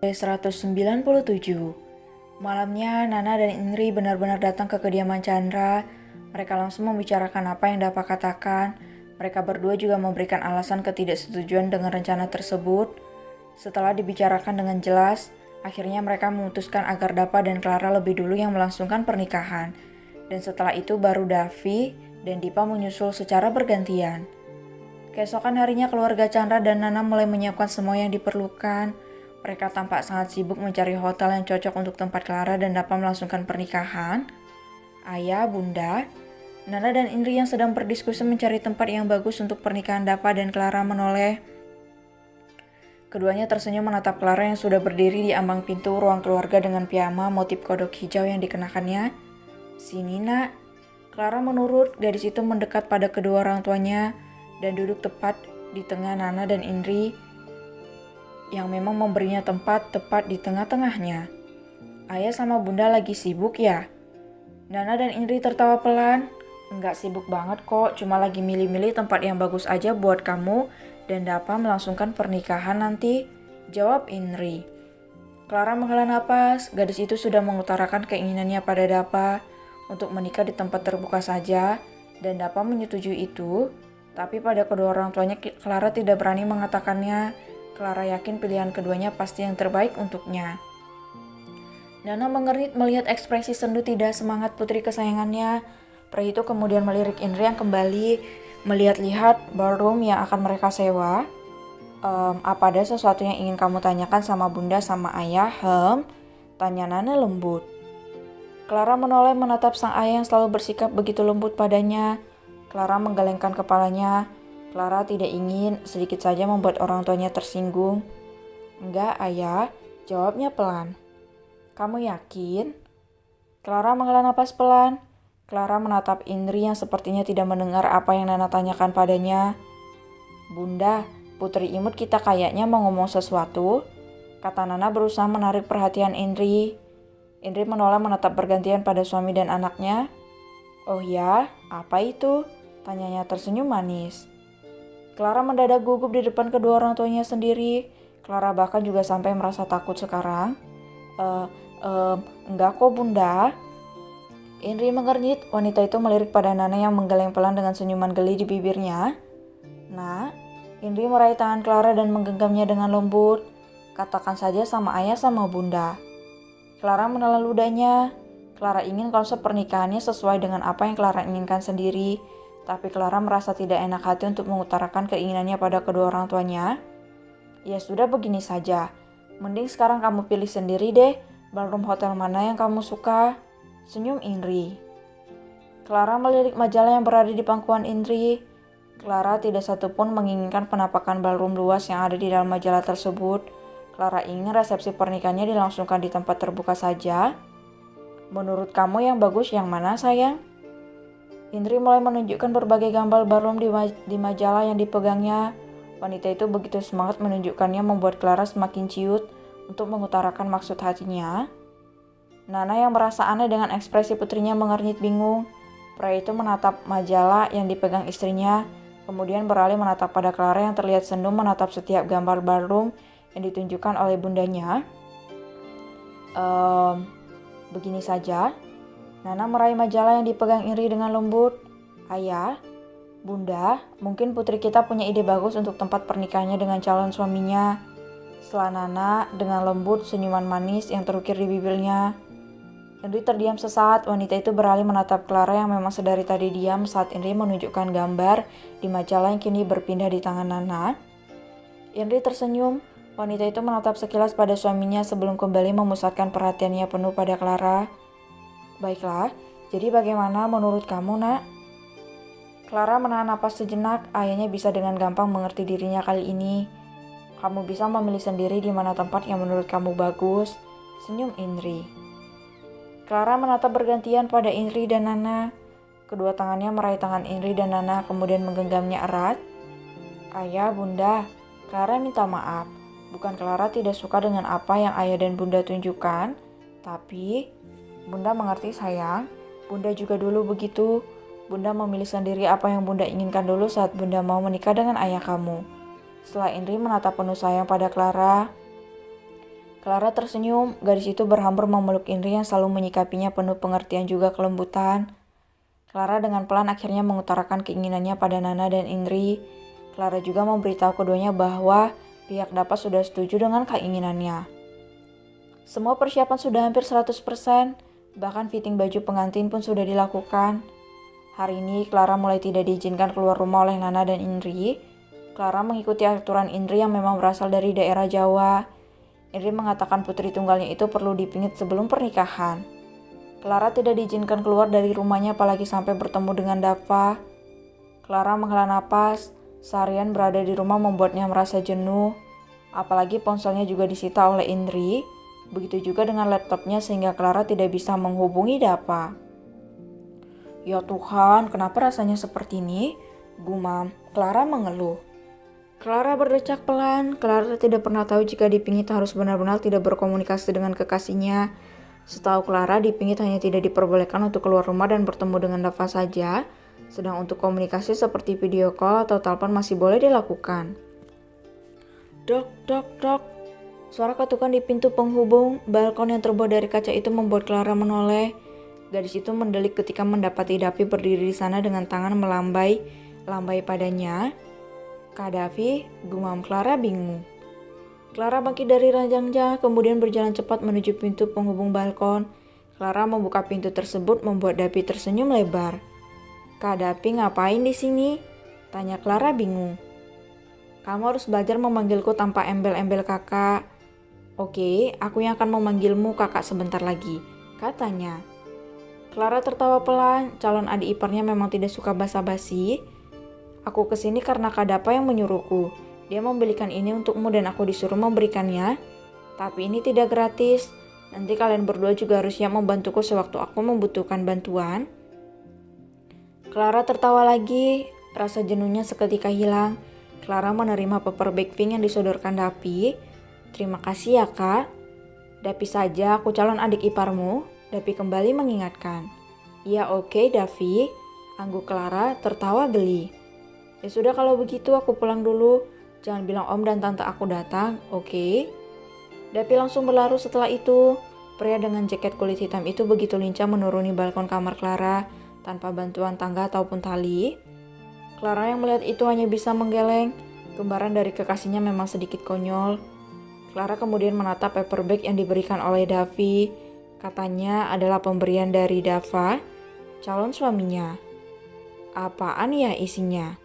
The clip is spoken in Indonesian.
197. Malamnya, Nana dan Indri benar-benar datang ke kediaman Chandra. Mereka langsung membicarakan apa yang Dapa katakan. Mereka berdua juga memberikan alasan ketidaksetujuan dengan rencana tersebut. Setelah dibicarakan dengan jelas, akhirnya mereka memutuskan agar Dapa dan Clara lebih dulu yang melangsungkan pernikahan. Dan setelah itu baru Davi dan Dipa menyusul secara bergantian. Keesokan harinya keluarga Chandra dan Nana mulai menyiapkan semua yang diperlukan. Mereka tampak sangat sibuk mencari hotel yang cocok untuk tempat Clara dan Dapa melangsungkan pernikahan. Ayah, Bunda, Nana dan Indri yang sedang berdiskusi mencari tempat yang bagus untuk pernikahan Dapa dan Clara menoleh. Keduanya tersenyum menatap Clara yang sudah berdiri di ambang pintu ruang keluarga dengan piyama motif kodok hijau yang dikenakannya. "Sini, Nak." Clara menurut. Gadis itu mendekat pada kedua orang tuanya dan duduk tepat di tengah Nana dan Indri yang memang memberinya tempat tepat di tengah-tengahnya. "Ayah sama Bunda lagi sibuk ya?" Nana dan Indri tertawa pelan. "Enggak sibuk banget kok, cuma lagi milih-milih tempat yang bagus aja buat kamu dan Dapa melangsungkan pernikahan nanti," jawab Indri. Clara menghela napas. Gadis itu sudah mengutarakan keinginannya pada Dapa untuk menikah di tempat terbuka saja, dan Dapa menyetujui itu. Tapi pada kedua orang tuanya, Clara tidak berani mengatakannya. Clara yakin pilihan keduanya pasti yang terbaik untuknya. Nana mengernyit melihat ekspresi sendu tidak semangat putri kesayangannya. Pria itu kemudian melirik Indri yang kembali melihat-lihat ballroom yang akan mereka sewa. Apa ada sesuatu yang ingin kamu tanyakan sama Bunda sama Ayah, tanya Nana lembut. Clara menoleh menatap sang ayah yang selalu bersikap begitu lembut padanya. Clara menggelengkan kepalanya. Clara tidak ingin sedikit saja membuat orang tuanya tersinggung. "Enggak, Ayah," jawabnya pelan. "Kamu yakin?" Clara menghela napas pelan. Clara menatap Indri yang sepertinya tidak mendengar apa yang Nana tanyakan padanya. "Bunda, Putri imut kita kayaknya mau ngomong sesuatu," kata Nana berusaha menarik perhatian Indri. Indri menoleh menatap bergantian pada suami dan anaknya. "Oh ya, apa itu?" tanyanya tersenyum manis. Clara mendadak gugup di depan kedua orang tuanya sendiri. Clara bahkan juga sampai merasa takut sekarang. Enggak kok Bunda." Indri mengernyit. Wanita itu melirik pada Nana yang menggeleng pelan dengan senyuman geli di bibirnya. "Nak," Indri meraih tangan Clara dan menggenggamnya dengan lembut. "Katakan saja sama Ayah sama Bunda." Clara menelan ludahnya. Clara ingin konsep pernikahannya sesuai dengan apa yang Clara inginkan sendiri. Tapi Clara merasa tidak enak hati untuk mengutarakan keinginannya pada kedua orang tuanya. "Ya sudah, begini saja. Mending sekarang kamu pilih sendiri deh, ballroom hotel mana yang kamu suka," senyum Indri. Clara melirik majalah yang berada di pangkuan Indri. Clara tidak satupun menginginkan penampakan ballroom luas yang ada di dalam majalah tersebut. Clara ingin resepsi pernikahannya dilangsungkan di tempat terbuka saja. "Menurut kamu yang bagus yang mana, sayang?" Indri mulai menunjukkan berbagai gambar ballroom di majalah yang dipegangnya. Wanita itu begitu semangat menunjukkannya membuat Clara semakin ciut untuk mengutarakan maksud hatinya. Nana yang merasa aneh dengan ekspresi putrinya mengernyit bingung. Pria itu menatap majalah yang dipegang istrinya, kemudian beralih menatap pada Clara yang terlihat sendu menatap setiap gambar ballroom yang ditunjukkan oleh bundanya. Begini saja." Nana meraih majalah yang dipegang Indri dengan lembut. "Ayah, Bunda, mungkin putri kita punya ide bagus untuk tempat pernikahannya dengan calon suaminya," sela Nana dengan lembut senyuman manis yang terukir di bibirnya. Indri terdiam sesaat. Wanita itu beralih menatap Clara yang memang sedari tadi diam saat Indri menunjukkan gambar di majalah yang kini berpindah di tangan Nana. Indri tersenyum. Wanita itu menatap sekilas pada suaminya sebelum kembali memusatkan perhatiannya penuh pada Clara. "Baiklah, jadi bagaimana menurut kamu, Nak?" Clara menahan napas sejenak. Ayahnya bisa dengan gampang mengerti dirinya kali ini. "Kamu bisa memilih sendiri di mana tempat yang menurut kamu bagus," senyum Indri. Clara menatap bergantian pada Indri dan Nana. Kedua tangannya meraih tangan Indri dan Nana kemudian menggenggamnya erat. "Ayah, Bunda, Clara minta maaf. Bukan Clara tidak suka dengan apa yang Ayah dan Bunda tunjukkan, tapi Bunda mengerti sayang. Bunda juga dulu begitu. Bunda memilih sendiri apa yang Bunda inginkan dulu saat Bunda mau menikah dengan ayah kamu." Setelah Indri menatap penuh sayang pada Clara. Clara tersenyum, gadis itu berhamburan memeluk Indri yang selalu menyikapinya penuh pengertian juga kelembutan. Clara dengan pelan akhirnya mengutarakan keinginannya pada Nana dan Indri. Clara juga memberitahu keduanya bahwa pihak Dapa sudah setuju dengan keinginannya. Semua persiapan sudah hampir 100%, bahkan fitting baju pengantin pun sudah dilakukan. Hari ini Clara mulai tidak diizinkan keluar rumah oleh Nana dan Indri. Clara mengikuti aturan Indri yang memang berasal dari daerah Jawa. Indri mengatakan putri tunggalnya itu perlu dipingit sebelum pernikahan. Clara tidak diizinkan keluar dari rumahnya apalagi sampai bertemu dengan Dapa. Clara menghela napas, seharian berada di rumah membuatnya merasa jenuh. Apalagi ponselnya juga disita oleh Indri. Begitu juga dengan laptopnya sehingga Clara tidak bisa menghubungi Dapa. Ya Tuhan, kenapa rasanya seperti ini? Gumam. Clara mengeluh. Clara berdecak pelan. Clara tidak pernah tahu jika dipingit harus benar-benar tidak berkomunikasi dengan kekasihnya. Setahu Clara, dipingit hanya tidak diperbolehkan untuk keluar rumah dan bertemu dengan Dava saja. Sedang untuk komunikasi seperti video call atau telepon masih boleh dilakukan. Dok, dok, dok. Suara ketukan di pintu penghubung balkon yang terbuat dari kaca itu membuat Clara menoleh. Gadis itu mendelik ketika mendapati Davi berdiri di sana dengan tangan melambai padanya. Kak Davi, gumam Clara bingung. Clara bangkit dari ranjangnya, kemudian berjalan cepat menuju pintu penghubung balkon. Clara membuka pintu tersebut membuat Davi tersenyum lebar. Kak Davi ngapain di sini? Tanya Clara bingung. Kamu harus belajar memanggilku tanpa embel-embel kakak. Oke, aku yang akan memanggilmu kakak sebentar lagi, katanya. Clara tertawa pelan, calon adik iparnya memang tidak suka basa-basi. Aku kesini karena Kak Dapa yang menyuruhku. Dia membelikan ini untukmu dan aku disuruh memberikannya. Tapi ini tidak gratis. Nanti kalian berdua juga harus siap membantuku sewaktu aku membutuhkan bantuan. Clara tertawa lagi, rasa jenuhnya seketika hilang. Clara menerima paper bag pink yang disodorkan Dapi. Terima kasih ya Kak. Dapi saja, aku calon adik iparmu. Dapi kembali mengingatkan. Ya oke, Davi. Angguk Clara tertawa geli. Ya sudah kalau begitu aku pulang dulu. Jangan bilang om dan tante aku datang, oke? Dapi langsung berlaru setelah itu. Pria dengan jaket kulit hitam itu begitu lincah menuruni balkon kamar Clara tanpa bantuan tangga ataupun tali. Clara yang melihat itu hanya bisa menggeleng. Kembaran dari kekasihnya memang sedikit konyol. Clara kemudian menatap paper bag yang diberikan oleh Davi. Katanya adalah pemberian dari Dava, calon suaminya. Apaan ya isinya?